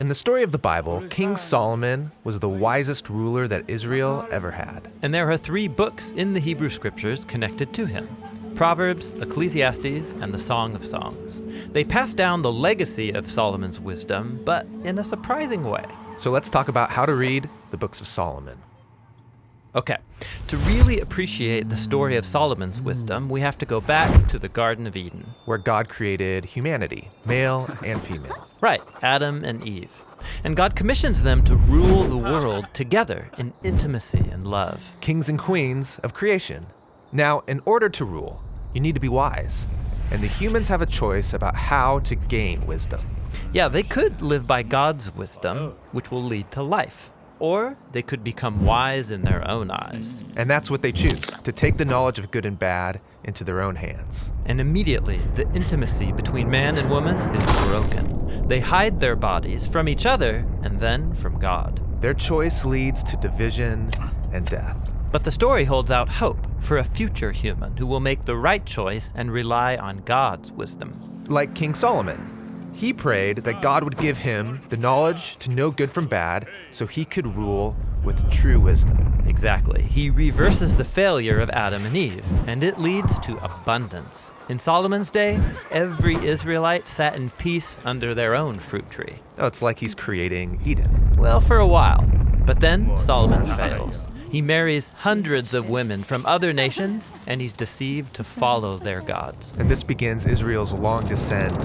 In the story of the Bible, King Solomon was the wisest ruler that Israel ever had. And there are 3 books in the Hebrew Scriptures connected to him: Proverbs, Ecclesiastes, and the Song of Songs. They pass down the legacy of Solomon's wisdom, but in a surprising way. So let's talk about how to read the books of Solomon. Okay, to really appreciate the story of Solomon's wisdom, we have to go back to the Garden of Eden. Where God created humanity, male and female. Right, Adam and Eve. And God commissions them to rule the world together in intimacy and love. Kings and queens of creation. Now, in order to rule, you need to be wise. And the humans have a choice about how to gain wisdom. Yeah, they could live by God's wisdom, which will lead to life. Or they could become wise in their own eyes. And that's what they choose, to take the knowledge of good and bad into their own hands. And immediately, the intimacy between man and woman is broken. They hide their bodies from each other and then from God. Their choice leads to division and death. But the story holds out hope for a future human who will make the right choice and rely on God's wisdom. Like King Solomon. He prayed that God would give him the knowledge to know good from bad so he could rule with true wisdom. Exactly. He reverses the failure of Adam and Eve, and it leads to abundance. In Solomon's day, every Israelite sat in peace under their own fruit tree. Oh, it's like he's creating Eden. Well, for a while. But then Solomon fails. He marries hundreds of women from other nations, and he's deceived to follow their gods. And this begins Israel's long descent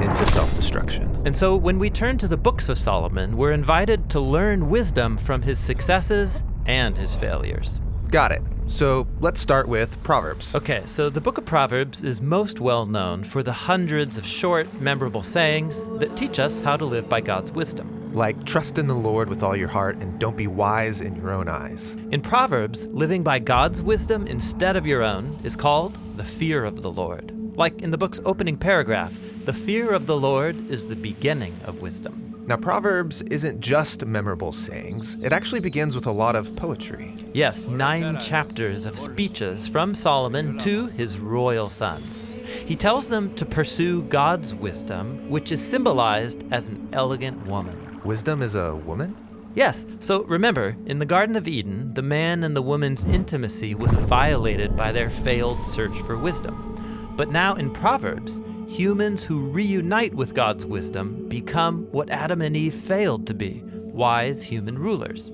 into self-destruction. And so when we turn to the books of Solomon, we're invited to learn wisdom from his successes and his failures. Got it. So let's start with Proverbs. Okay, so the book of Proverbs is most well known for the hundreds of short, memorable sayings that teach us how to live by God's wisdom. Like, trust in the Lord with all your heart and don't be wise in your own eyes. In Proverbs, living by God's wisdom instead of your own is called the fear of the Lord. Like in the book's opening paragraph, the fear of the Lord is the beginning of wisdom. Now, Proverbs isn't just memorable sayings. It actually begins with a lot of poetry. Yes, 9 chapters of speeches from Solomon to his royal sons. He tells them to pursue God's wisdom, which is symbolized as an elegant woman. Wisdom is a woman? Yes, so remember, in the Garden of Eden, the man and the woman's intimacy was violated by their failed search for wisdom. But now in Proverbs, humans who reunite with God's wisdom become what Adam and Eve failed to be, wise human rulers.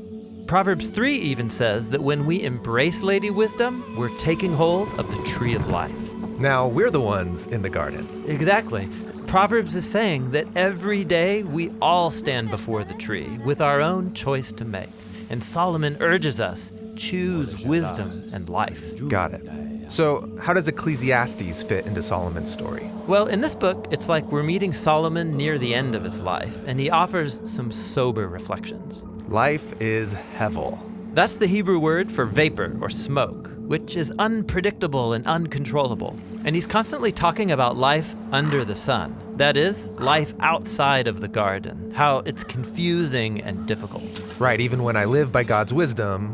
Proverbs 3 even says that when we embrace Lady Wisdom, we're taking hold of the tree of life. Now, we're the ones in the garden. Exactly. Proverbs is saying that every day we all stand before the tree with our own choice to make. And Solomon urges us, choose wisdom and life. Got it. So, how does Ecclesiastes fit into Solomon's story? Well, in this book, it's like we're meeting Solomon near the end of his life, and he offers some sober reflections. Life is hevel. That's the Hebrew word for vapor or smoke, which is unpredictable and uncontrollable. And he's constantly talking about life under the sun. That is, life outside of the garden, how it's confusing and difficult. Right, even when I live by God's wisdom,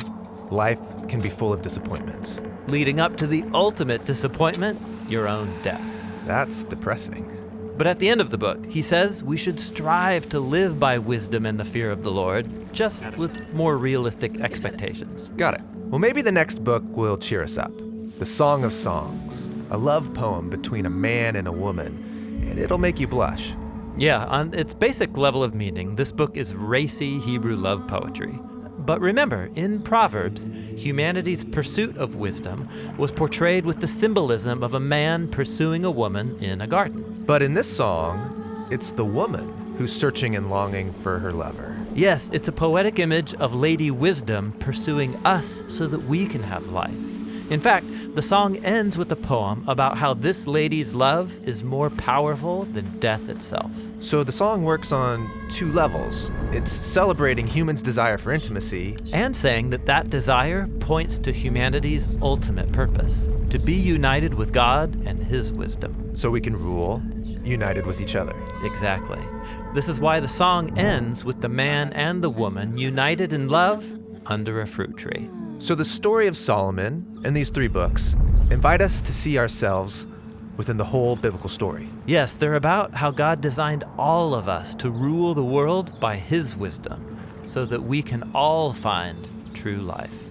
life can be full of disappointments. Leading up to the ultimate disappointment, your own death. That's depressing. But at the end of the book, he says we should strive to live by wisdom and the fear of the Lord, just with more realistic expectations. Got it. Well, maybe the next book will cheer us up. The Song of Songs, a love poem between a man and a woman, and it'll make you blush. Yeah, on its basic level of meaning, this book is racy Hebrew love poetry. But remember, in Proverbs, humanity's pursuit of wisdom was portrayed with the symbolism of a man pursuing a woman in a garden. But in this song, it's the woman who's searching and longing for her lover. Yes, it's a poetic image of Lady Wisdom pursuing us so that we can have life. In fact, the song ends with a poem about how this lady's love is more powerful than death itself. So the song works on 2 levels. It's celebrating humans' desire for intimacy, And saying that that desire points to humanity's ultimate purpose, to be united with God and His wisdom. so we can rule united with each other. Exactly. This is why the song ends with the man and the woman united in love under a fruit tree. So the story of Solomon and these 3 books invite us to see ourselves within the whole biblical story. Yes, they're about how God designed all of us to rule the world by His wisdom, so that we can all find true life.